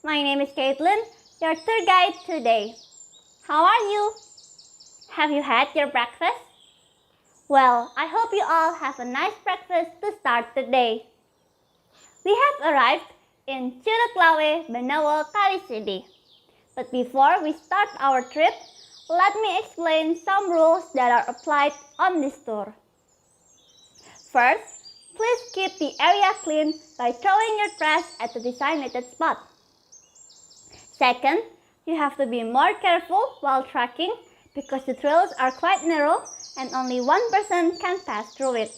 my name is Caitlin, your tour guide today. How are you? Have you had your breakfast? Well, I hope you all have a nice breakfast to start the day. We have arrived in Curug Lawe, Benowo, Kali City. But before we start our trip, let me explain some rules that are applied on this tour. First, please keep the area clean by throwing your trash at the designated spot. Second, you have to be more careful while trekking because the trails are quite narrow and only one person can pass through it.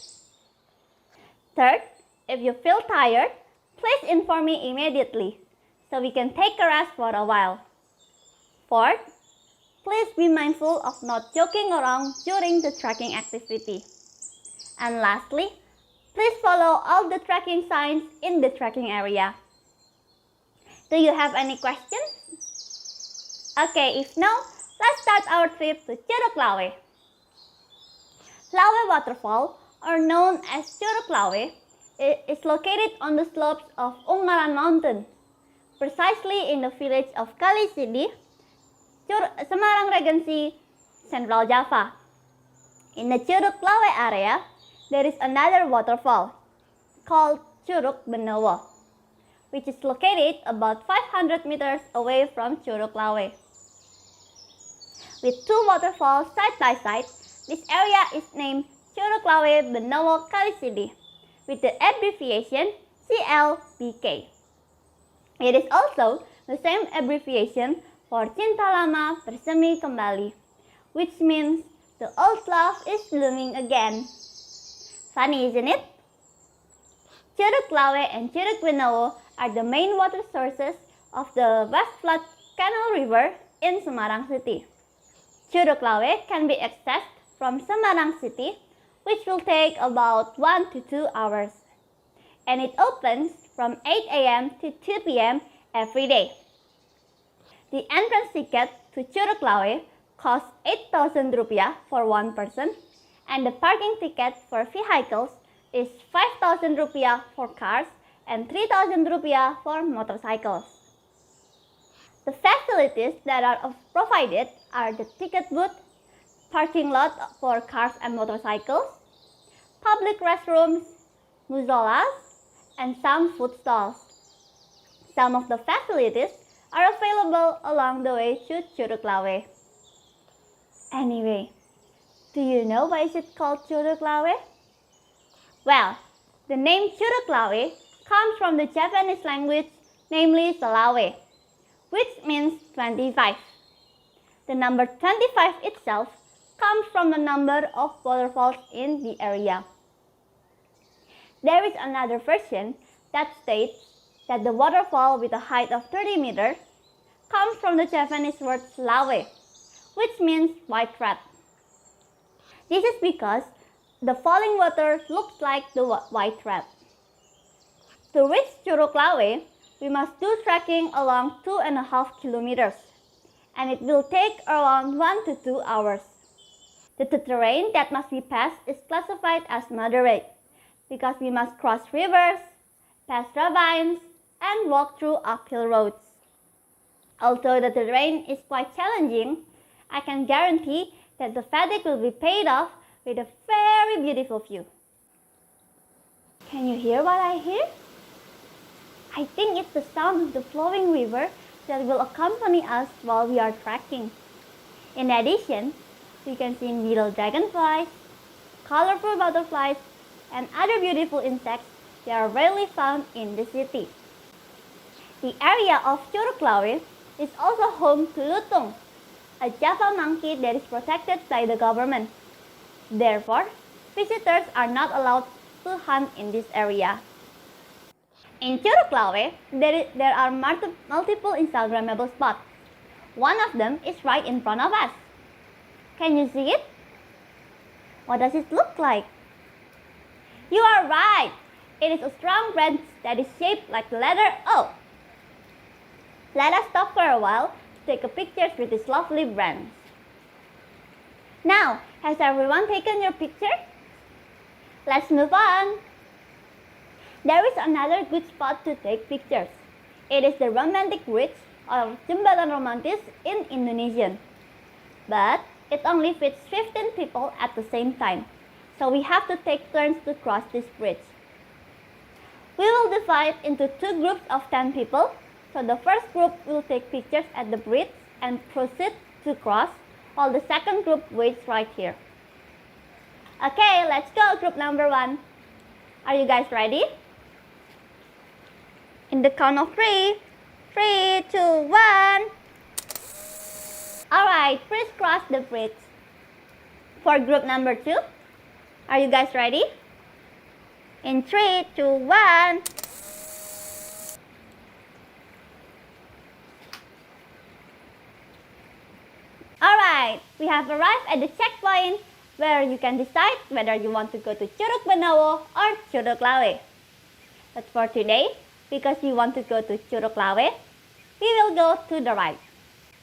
Third, if you feel tired, please inform me immediately so we can take a rest for a while. Fourth, please be mindful of not joking around during the trekking activity. And lastly, please follow all the trekking signs in the trekking area. Do you have any questions? Okay, if no, let's start our trip to Curug Lawe. Lawe waterfall, or known as Curug Lawe, is located on the slopes of Ungaran mountain, precisely in the village of Kali City, Semarang Regency, Central Java. In the Curug Lawe area, there is another waterfall called Curug Benowo, which is located about 500 meters away from Curug Lawe. With two waterfalls side by side, this area is named Curug Lawe Benowo Kali City with the abbreviation CLBK. It is also the same abbreviation for Cinta Lama Bersemi Kembali, which means the old love is blooming again. Funny, isn't it? Curug Lawe and Curug Benowo are the main water sources of the West Flood Canal River in Semarang City. Curug Lawe can be accessed from Semarang City, which will take about 1 to 2 hours. And it opens from 8 a.m. to 2 p.m. every day. The entrance ticket to Curug Lawe costs 8,000 rupiah for one person, and the parking ticket for vehicles is 5,000 rupiah for cars and 3,000 rupiah for motorcycles. The facilities that are provided are the ticket booth, parking lot for cars and motorcycles, public restrooms, musolas, and some food stalls. Some of the facilities are available along the way to Curug Lawe. Anyway, do you know why is it called Curug Lawe? Well, the name Curug Lawe comes from the Javanese language, namely Selawe, which means 25. The number 25 itself comes from the number of waterfalls in the area. There is another version that states that the waterfall with a height of 30 meters comes from the Javanese word Lawe, which means white rat. This is because the falling water looks like the white rat. To reach Curug Lawe, we must do trekking along 2.5 kilometers, and it will take around 1 to 2 hours. The terrain that must be passed is classified as moderate because we must cross rivers, pass ravines, and walk through uphill roads. Although the terrain is quite challenging, I can guarantee that the fatigue will be paid off with a very beautiful view. Can you hear what I hear? I think it's the sound of the flowing river that will accompany us while we are trekking. In addition, we can see little dragonflies, colorful butterflies, and other beautiful insects that are rarely found in the city. The area of Curug Lawe is also home to lutung, a Java monkey that is protected by the government. Therefore, visitors are not allowed to hunt in this area. In Curug Lawe, there are multiple Instagrammable spots. One of them is right in front of us. Can you see it? What does it look like? You are right! It is a strong branch that is shaped like the letter O. Let us stop for a while to take a picture with this lovely branch. Now, has everyone taken your picture? Let's move on. There is another good spot to take pictures. It is the romantic bridge or jembatan romantis in Indonesian. But it only fits 15 people at the same time, so we have to take turns to cross this bridge. We will divide into two groups of 10 people, so the first group will take pictures at the bridge and proceed to cross, while the second group waits right here. Okay, let's go, group number 1. Are you guys ready? In the count of 3, 3, 2, 1. Alright, please cross the bridge. For group number 2, are you guys ready? In 3, 2, 1. Alright, we have arrived at the checkpoint where you can decide whether you want to go to Curug Lawe or Curug Lawe. But for today, because you want to go to Curug Lawe, we will go to the right.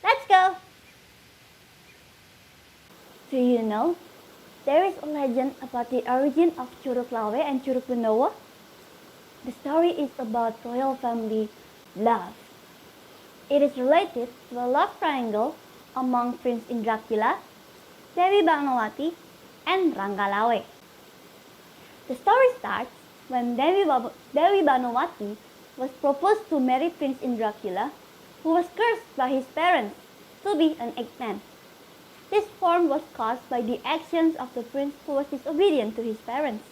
Let's go! Do you know, there is a legend about the origin of Curug Lawe and Curug Lawe. The story is about royal family love. It is related to a love triangle among Prince Indrakila, Dewi Bangawati, and Rangga Lawe. The story starts when Dewi Bangawati was proposed to marry Prince Indrakila, who was cursed by his parents to be an eggman. This form was caused by the actions of the prince who was disobedient to his parents.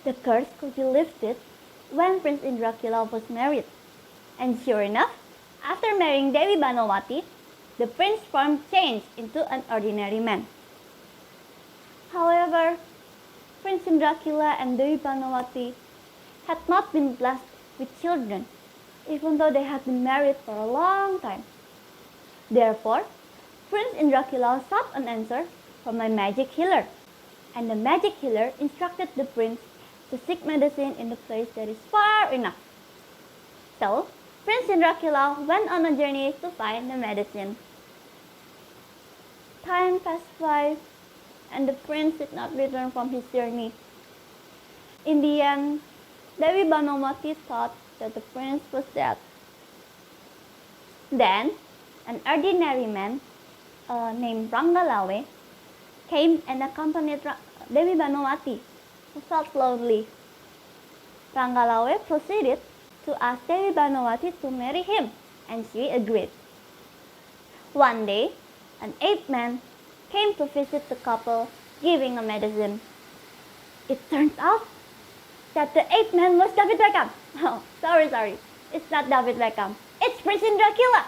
The curse could be lifted when Prince Indrakila was married. And sure enough, after marrying Dewi Bangawati, the prince's form changed into an ordinary man. However, Prince Indrakila and Dewi Bangawati had not been blessed with children, even though they had been married for a long time. Therefore, Prince Indrakila sought an answer from a magic healer, and the magic healer instructed the prince to seek medicine in the place that is far enough. So, Prince Indrakila went on a journey to find the medicine. Time passed by, and the prince did not return from his journey. In the end, Dewi Bangawati thought that the prince was dead. Then, an ordinary man named Rangga Lawe came and accompanied Dewi Bangawati, who felt lonely. Rangga Lawe proceeded to ask Dewi Bangawati to marry him, and she agreed. One day, an ape man came to visit the couple, giving a medicine. It turns out that the ape man was David Beckham. Oh, sorry, it's not David Beckham. It's Prince Indrakila.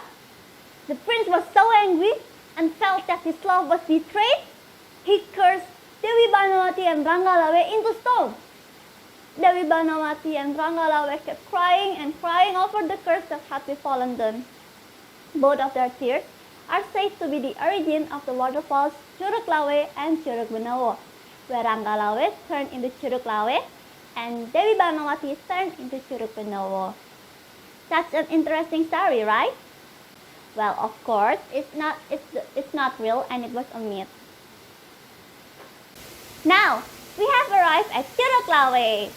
The prince was so angry and felt that his love was betrayed. He cursed Dewi Bangawati and Rangga Lawe into stone. Dewi Bangawati and Rangga Lawe kept crying and crying over the curse that had befallen them. Both of their tears are said to be the origin of the waterfalls Curug Lawe and Curug Lawe, where Rangga Lawe turned into Curug Lawe and Dewi Bangawati turned into Curug Lawe. That's an interesting story, right? Well, of course, it's not real and it was a myth. Now, we have arrived at Curug Lawe.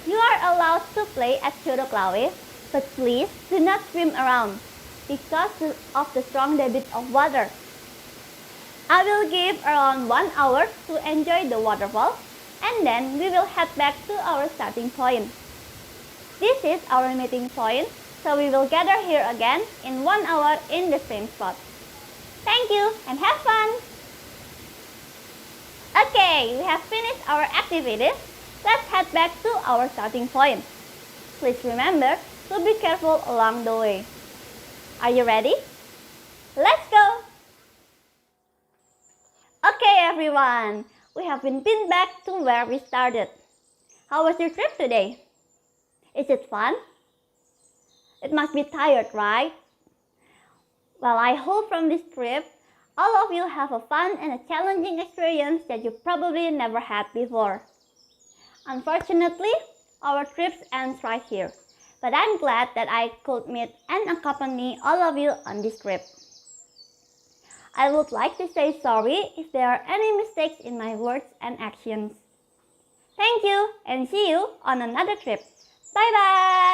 You are allowed to play at Curug Lawe, but please do not swim around because of the strong debit of water. I will give around 1 hour to enjoy the waterfall, and then we will head back to our starting point. This is our meeting point, so we will gather here again in 1 hour in the same spot. Thank you and have fun! Okay, we have finished our activities. Let's head back to our starting point. Please remember to be careful along the way. Are you ready? Let's go! Okay everyone, we have been back to where we started. How was your trip today? Is it fun? It must be tired, right? Well, I hope from this trip, all of you have a fun and a challenging experience that you probably never had before. Unfortunately, our trip ends right here, but I'm glad that I could meet and accompany all of you on this trip. I would like to say sorry if there are any mistakes in my words and actions. Thank you and see you on another trip. Bye bye!